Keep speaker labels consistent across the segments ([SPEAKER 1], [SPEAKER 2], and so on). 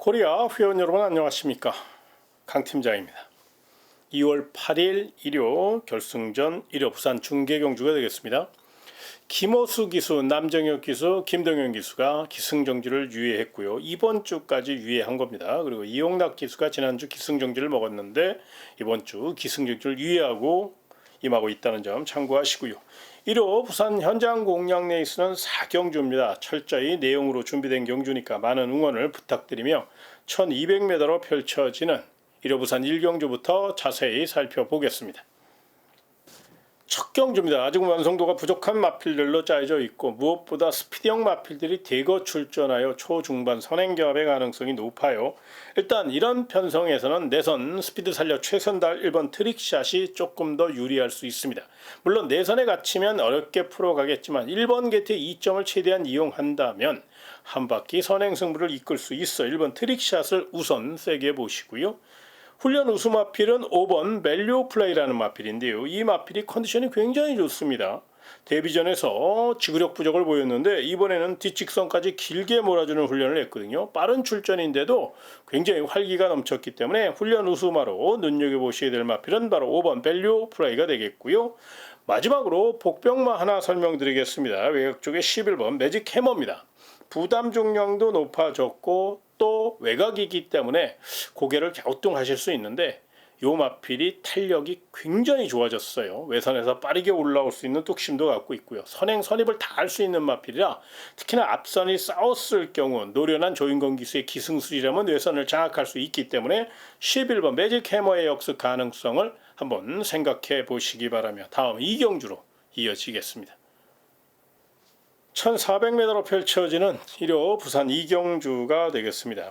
[SPEAKER 1] 코리아 회원 여러분 안녕하십니까, 강 팀장입니다. 2월 8일 일요 결승전 일요 부산 중계경주가 되겠습니다. 김호수 기수, 남정혁 기수, 김동현 기수가 기승정지를 유예했고요. 이번 주까지 유예한 겁니다. 그리고 이용락 기수가 지난주 기승정지를 먹었는데 이번 주 기승정지를 유예하고 임하고 있다는 점 참고하시고요. 1호 부산 현장 공략 레이스는 4경주입니다. 철저히 내용으로 준비된 경주니까 많은 응원을 부탁드리며 1200m로 펼쳐지는 1호 부산 1경주부터 자세히 살펴보겠습니다. 첫 경주입니다. 아직 완성도가 부족한 마필들로 짜여져 있고 무엇보다 스피드형 마필들이 대거 출전하여 초중반 선행결합의 가능성이 높아요. 일단 이런 편성에서는 내선 스피드 살려 최선달 1번 트릭샷이 조금 더 유리할 수 있습니다. 물론 내선에 갇히면 어렵게 풀어가겠지만 1번 게이트의 2점을 최대한 이용한다면 한 바퀴 선행 승부를 이끌 수 있어 1번 트릭샷을 우선 세게 보시고요. 훈련 우수 마필은 5번 밸류 플레이라는 마필인데요. 이 마필이 컨디션이 굉장히 좋습니다. 데뷔전에서 지구력 부족을 보였는데 이번에는 뒷직선까지 길게 몰아주는 훈련을 했거든요. 빠른 출전인데도 굉장히 활기가 넘쳤기 때문에 훈련 우수마로 눈여겨보셔야 될 마필은 바로 5번 밸류 플레이가 되겠고요. 마지막으로 복병마 하나 설명드리겠습니다. 외곽 쪽에 11번 매직 해머입니다. 부담 중량도 높아졌고 또 외곽이기 때문에 고개를 갸우뚱하실 수 있는데 이 마필이 탄력이 굉장히 좋아졌어요. 외선에서 빠르게 올라올 수 있는 뚝심도 갖고 있고요. 선행 선입을 다 할 수 있는 마필이라 특히나 앞선이 싸웠을 경우 노련한 조인건 기수의 기승술이라면 외선을 장악할 수 있기 때문에 11번 매직 해머의 역습 가능성을 한번 생각해 보시기 바라며 다음 2경주로 이어지겠습니다. 1400m로 펼쳐지는 1호 부산 2경주가 되겠습니다.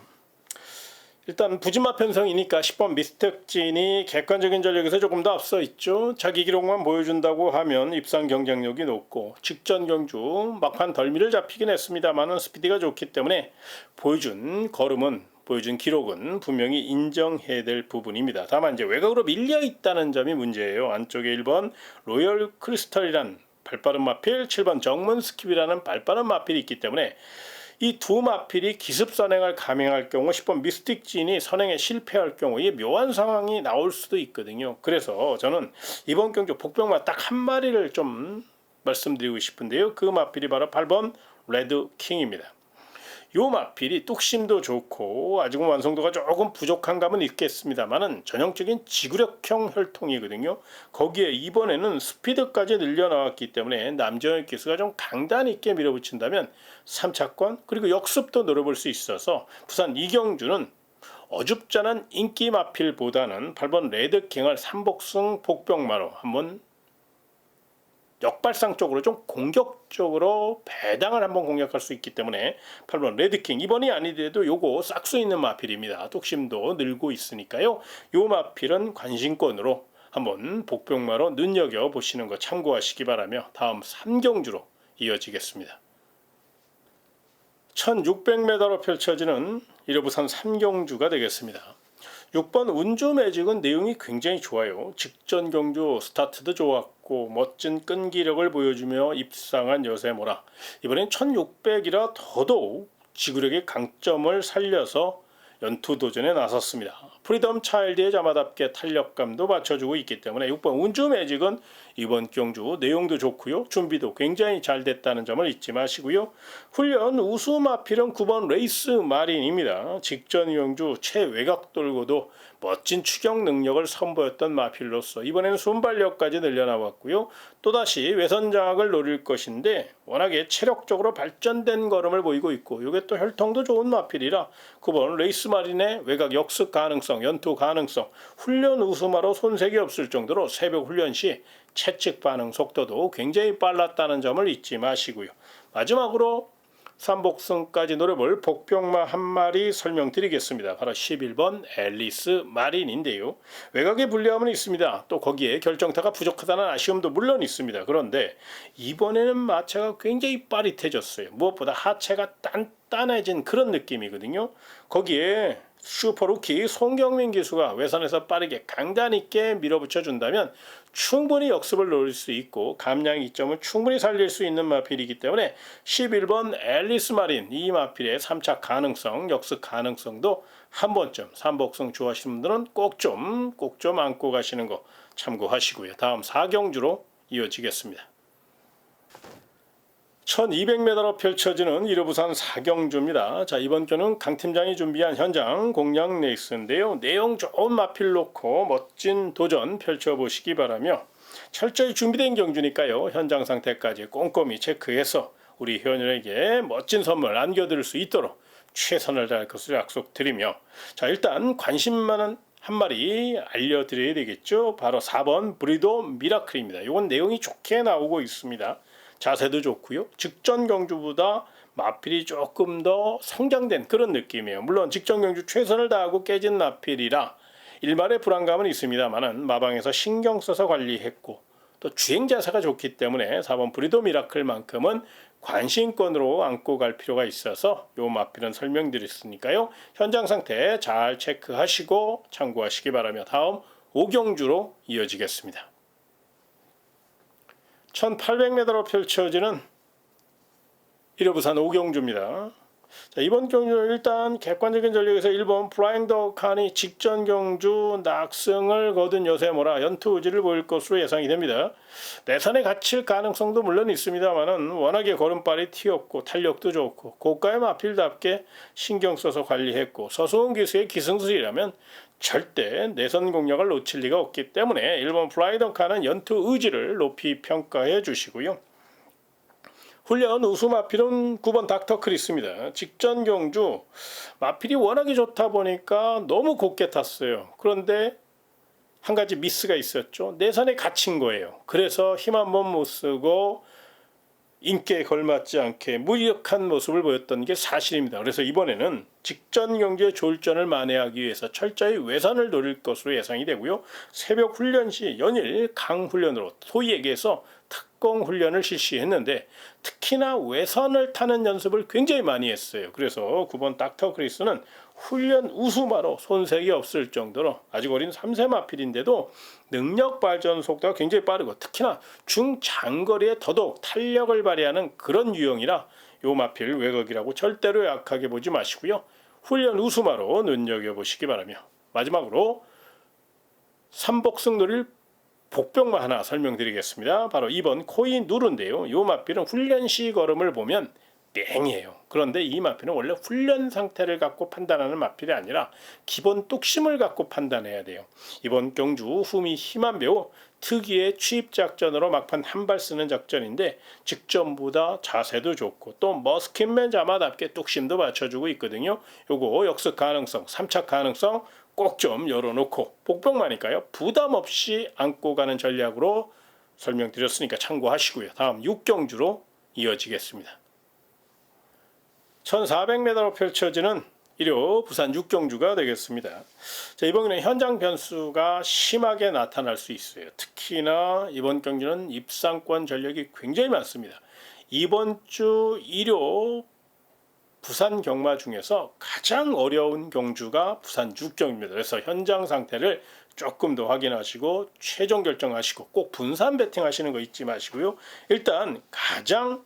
[SPEAKER 1] 일단 부진마 편성이니까 10번 미스터진이 객관적인 전력에서 조금 더 앞서 있죠. 자기 기록만 보여준다고 하면 입상 경쟁력이 높고 직전 경주 막판 덜미를 잡히긴 했습니다만 스피드가 좋기 때문에 보여준 기록은 분명히 인정해야 될 부분입니다. 다만 이제 외곽으로 밀려 있다는 점이 문제예요. 안쪽에 1번 로열 크리스탈이란 발빠른 마필, 7번 정문 스킵이라는 발빠른 마필이 있기 때문에 이 두 마필이 기습 선행을 감행할 경우 10번 미스틱 진이 선행에 실패할 경우 이 묘한 상황이 나올 수도 있거든요. 그래서 저는 이번 경주 복병마 딱 한 마리를 좀 말씀드리고 싶은데요. 그 마필이 바로 8번 레드 킹입니다. 요 마필이 뚝심도 좋고 아직은 완성도가 조금 부족한 감은 있겠습니다만은 전형적인 지구력형 혈통이거든요. 거기에 이번에는 스피드까지 늘려나왔기 때문에 남정혁 기수가 좀 강단 있게 밀어붙인다면 3차권 그리고 역습도 노려볼 수 있어서 부산 이경주는 어줍잖은 인기 마필보다는 8번 레드킹을 3복승 복병마로 한번 역발상 쪽으로 좀 공격적으로 배당을 한번 공략할 수 있기 때문에 8번 레드킹 이번이 아니더라도 요거 싹수 있는 마필입니다. 뚝심도 늘고 있으니까요. 요 마필은 관심권으로 한번 복병마로 눈여겨보시는 거 참고하시기 바라며 다음 3경주로 이어지겠습니다. 1600m로 펼쳐지는 1호 부산 3경주가 되겠습니다. 6번 운주 매직은 내용이 굉장히 좋아요. 직전 경주 스타트도 좋았고 멋진 끈기력을 보여주며 입상한 여세모라. 이번엔 1600이라 더더욱 지구력의 강점을 살려서 연투 도전에 나섰습니다. 프리덤 차일드의 자마답게 탄력감도 받쳐주고 있기 때문에 6번 운주 매직은 이번 경주 내용도 좋고요. 준비도 굉장히 잘 됐다는 점을 잊지 마시고요. 훈련 우수 마필은 9번 레이스 마린입니다. 직전 경주 최외곽 돌고도 멋진 추격 능력을 선보였던 마필로서 이번에는 순발력까지 늘려나왔고요. 또다시 외선 장악을 노릴 것인데 워낙에 체력적으로 발전된 걸음을 보이고 있고 이게 또 혈통도 좋은 마필이라 9번 레이스 마린의 외곽 역습 가능성, 연투 가능성, 훈련 우수마로 손색이 없을 정도로 새벽 훈련 시 채찍 반응 속도도 굉장히 빨랐다는 점을 잊지 마시고요. 마지막으로 3복승까지 노려볼 복병마 한 마리 설명드리겠습니다. 바로 11번 앨리스 마린인데요. 외곽에 불리함은 있습니다. 또 거기에 결정타가 부족하다는 아쉬움도 물론 있습니다. 그런데 이번에는 마차가 굉장히 빠릿해졌어요. 무엇보다 하체가 단단해진 그런 느낌이거든요. 거기에 슈퍼루키 송경민 기수가 외선에서 빠르게 강단 있게 밀어붙여 준다면 충분히 역습을 노릴 수 있고 감량 이점을 충분히 살릴 수 있는 마필이기 때문에 11번 앨리스 마린 이 마필의 3차 가능성, 역습 가능성도 한 번쯤 삼복승 좋아하시는 분들은 꼭 좀 안고 가시는 거 참고하시고요. 다음 4경주로 이어지겠습니다. 1200m로 펼쳐지는 1호 부산 4경주입니다. 자, 이번 주는 강 팀장이 준비한 현장 공략 레이스인데요. 내용 좋은 마필 놓고 멋진 도전 펼쳐보시기 바라며 철저히 준비된 경주니까요. 현장 상태까지 꼼꼼히 체크해서 우리 회원들에게 멋진 선물 안겨드릴 수 있도록 최선을 다할 것을 약속드리며 자, 일단 관심 많은 한 마리 알려드려야 되겠죠. 바로 4번 브리도 미라클입니다. 이건 내용이 좋게 나오고 있습니다. 자세도 좋고요. 직전 경주보다 마필이 조금 더 성장된 그런 느낌이에요. 물론 직전 경주 최선을 다하고 깨진 마필이라 일말의 불안감은 있습니다만은 마방에서 신경 써서 관리했고 또 주행 자세가 좋기 때문에 4번 브리도 미라클만큼은 관심권으로 안고 갈 필요가 있어서 요 마필은 설명드렸으니까요. 현장 상태 잘 체크하시고 참고하시기 바라며 다음 5경주로 이어지겠습니다. 1800m로 펼쳐지는 1호 부산 5경주입니다. 자, 이번 경주 일단 객관적인 전력에서 1번 플라잉 더 칸이 직전 경주 낙승을 거둔 요새모라 연투 의지를 보일 것으로 예상이 됩니다. 내선에 갇힐 가능성도 물론 있습니다만은 워낙에 걸음발이 튀었고 탄력도 좋고 고가의 마필답게 신경 써서 관리했고 서수원 기수의 기승술이라면 절대 내선 공략을 놓칠 리가 없기 때문에 1번 플라잉 더 칸은 연투 의지를 높이 평가해 주시고요. 훈련 우수 마필은 9번 닥터 크리스입니다. 직전 경주 마필이 워낙에 좋다 보니까 너무 곱게 탔어요. 그런데 한 가지 미스가 있었죠. 내선에 갇힌 거예요. 그래서 힘 한 번 못 쓰고 인기에 걸맞지 않게 무력한 모습을 보였던 게 사실입니다. 그래서 이번에는 직전 경주의 졸전을 만회하기 위해서 철저히 외선을 노릴 것으로 예상이 되고요. 새벽 훈련 시 연일 강훈련으로 소위 얘기해서 특공 훈련을 실시했는데 특히나 외선을 타는 연습을 굉장히 많이 했어요. 그래서 9번 닥터 크리스는 훈련 우수마로 손색이 없을 정도로 아직 어린 3세 마필인데도 능력 발전 속도가 굉장히 빠르고 특히나 중장거리에 더더욱 탄력을 발휘하는 그런 유형이라 요 마필 외곽이라고 절대로 약하게 보지 마시고요. 훈련 우수마로 눈여겨보시기 바라며 마지막으로 삼복승 노릴 복병만 하나 설명드리겠습니다. 바로 2번 코인 누르인데요. 이 마필은 훈련 시 걸음을 보면 땡이에요. 그런데 이 마필은 원래 훈련 상태를 갖고 판단하는 마필이 아니라 기본 뚝심을 갖고 판단해야 돼요. 이번 경주 흠이 힘한 배우 특유의 취입 작전으로 막판 한 발 쓰는 작전인데 직전보다 자세도 좋고 또 머스킷맨 자마답게 뚝심도 맞춰주고 있거든요. 요거 역습 가능성, 3차 가능성 꼭 좀 열어놓고 복병마니까요. 부담 없이 안고 가는 전략으로 설명드렸으니까 참고하시고요. 다음 6경주로 이어지겠습니다. 1400m로 펼쳐지는 1호 부산 6경주가 되겠습니다. 자, 이번에는 현장 변수가 심하게 나타날 수 있어요. 특히나 이번 경주는 입상권 전력이 굉장히 많습니다. 이번 주 1호 부산 경마 중에서 가장 어려운 경주가 부산 6경입니다. 그래서 현장 상태를 조금 더 확인하시고 최종 결정하시고 꼭 분산 배팅 하시는 거 잊지 마시고요. 일단 가장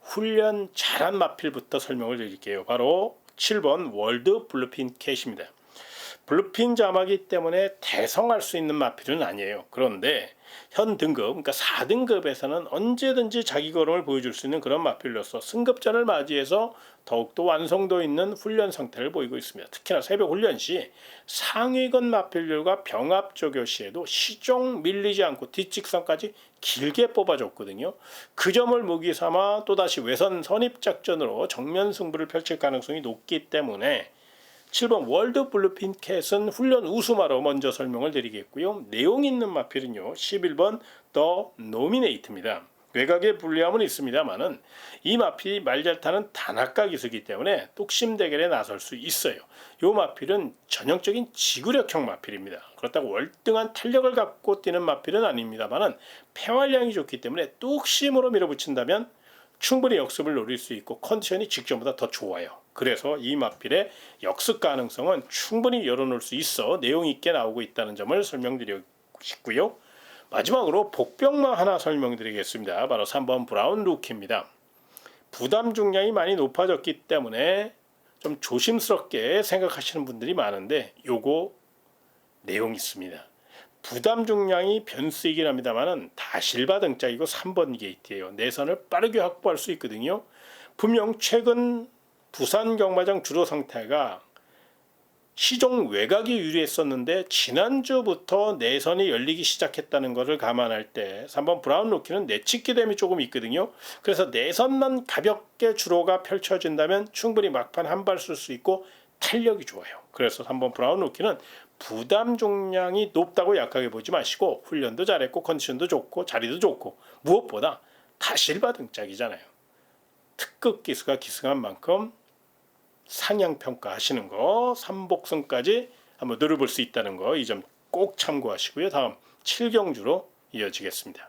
[SPEAKER 1] 훈련 잘한 마필부터 설명을 드릴게요. 바로 7번 월드 블루핀 캣입니다. 블루핀 자마기 때문에 대성할 수 있는 마필은 아니에요. 그런데 현 등급, 그러니까 4등급에서는 언제든지 자기 걸음을 보여줄 수 있는 그런 마필로서 승급전을 맞이해서 더욱더 완성도 있는 훈련 상태를 보이고 있습니다. 특히나 새벽 훈련 시 상위권 마필들과 병합 조교 시에도 시종 밀리지 않고 뒷직선까지 길게 뽑아줬거든요. 그 점을 무기 삼아 또다시 외선 선입 작전으로 정면 승부를 펼칠 가능성이 높기 때문에 7번 월드 블루핀 캣은 훈련 우수마로 먼저 설명을 드리겠고요. 내용 있는 마필은요. 11번 더 노미네이트입니다. 외곽에 불리함은 있습니다만은 이 마필이 말잘타는 단학가 기수이기 때문에 뚝심 대결에 나설 수 있어요. 이 마필은 전형적인 지구력형 마필입니다. 그렇다고 월등한 탄력을 갖고 뛰는 마필은 아닙니다만은 폐활량이 좋기 때문에 뚝심으로 밀어붙인다면 충분히 역습을 노릴 수 있고 컨디션이 직전보다 더 좋아요. 그래서 이 마필의 역습 가능성은 충분히 열어놓을 수 있어 내용 있게 나오고 있다는 점을 설명드리고 싶고요. 마지막으로 복병만 하나 설명드리겠습니다. 바로 3번 브라운 루키입니다. 부담 중량이 많이 높아졌기 때문에 좀 조심스럽게 생각하시는 분들이 많은데 요거 내용 있습니다. 부담 중량이 변수이긴 합니다만은 다실바 등짝이고 3번 게이트예요. 내선을 빠르게 확보할 수 있거든요. 분명 최근 부산 경마장 주로 상태가 시종 외곽이 유리했었는데 지난주부터 내선이 열리기 시작했다는 것을 감안할 때 3번 브라운 루키는 내치 기댐이 조금 있거든요. 그래서 내선만 가볍게 주로가 펼쳐진다면 충분히 막판 한 발 쓸 수 있고 탄력이 좋아요. 그래서 3번 브라운 루키는 부담 중량이 높다고 약하게 보지 마시고 훈련도 잘했고 컨디션도 좋고 자리도 좋고 무엇보다 다실바 등짝이잖아요. 특급 기수가 기승한 만큼 상향평가 하시는 거 3복승까지 한번 노려볼 수 있다는 거 이 점 꼭 참고하시고요. 다음 7경주로 이어지겠습니다.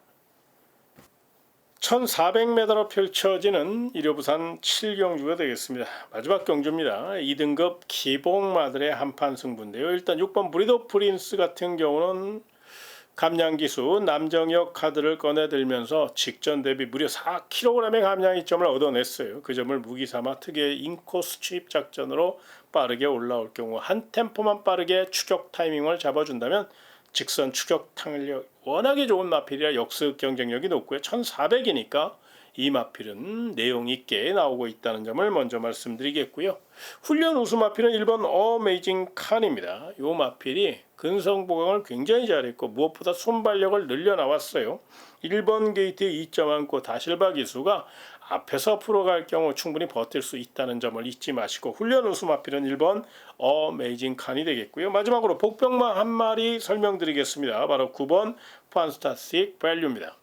[SPEAKER 1] 1400m로 펼쳐지는 일요부산 7경주가 되겠습니다. 마지막 경주입니다. 2등급 기복마들의 한판 승부인데요. 일단 6번 브리더 프린스 같은 경우는 감량기수 남정혁 카드를 꺼내들면서 직전 대비 무려 4kg의 감량 이점을 얻어냈어요. 그 점을 무기삼아 특유의 인코스 추입 작전으로 빠르게 올라올 경우 한 템포만 빠르게 추격 타이밍을 잡아준다면 직선 추격 탄력 워낙에 좋은 마필이라 역습 경쟁력이 높고요. 1400이니까 이 마필은 내용 있게 나오고 있다는 점을 먼저 말씀드리겠고요. 훈련 우수 마필은 1번 어메이징 칸입니다. 이 마필이 근성 보강을 굉장히 잘했고 무엇보다 순발력을 늘려 나왔어요. 1번 게이트 2점 안고 다실바 기수가 앞에서 풀어갈 경우 충분히 버틸 수 있다는 점을 잊지 마시고 훈련 우수 마필은 1번 어메이징 칸이 되겠고요. 마지막으로 복병마 한 마리 설명드리겠습니다. 바로 9번 판스타틱 밸류입니다.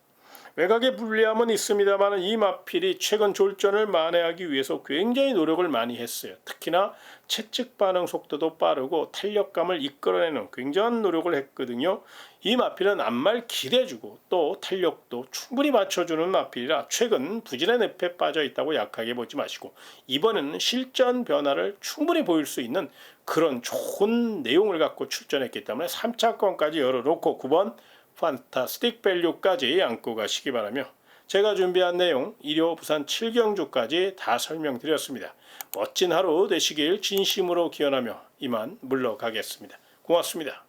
[SPEAKER 1] 외곽에 불리함은 있습니다만 이 마필이 최근 졸전을 만회하기 위해서 굉장히 노력을 많이 했어요. 특히나 채찍 반응 속도도 빠르고 탄력감을 이끌어내는 굉장한 노력을 했거든요. 이 마필은 앞말 길해주고 또 탄력도 충분히 맞춰주는 마필이라 최근 부진의 늪에 빠져 있다고 약하게 보지 마시고 이번에는 실전 변화를 충분히 보일 수 있는 그런 좋은 내용을 갖고 출전했기 때문에 3차권까지 열어놓고 9번 판타스틱 밸류까지 안고 가시기 바라며 제가 준비한 내용 일요 부산 7경주까지 다 설명드렸습니다. 멋진 하루 되시길 진심으로 기원하며 이만 물러가겠습니다. 고맙습니다.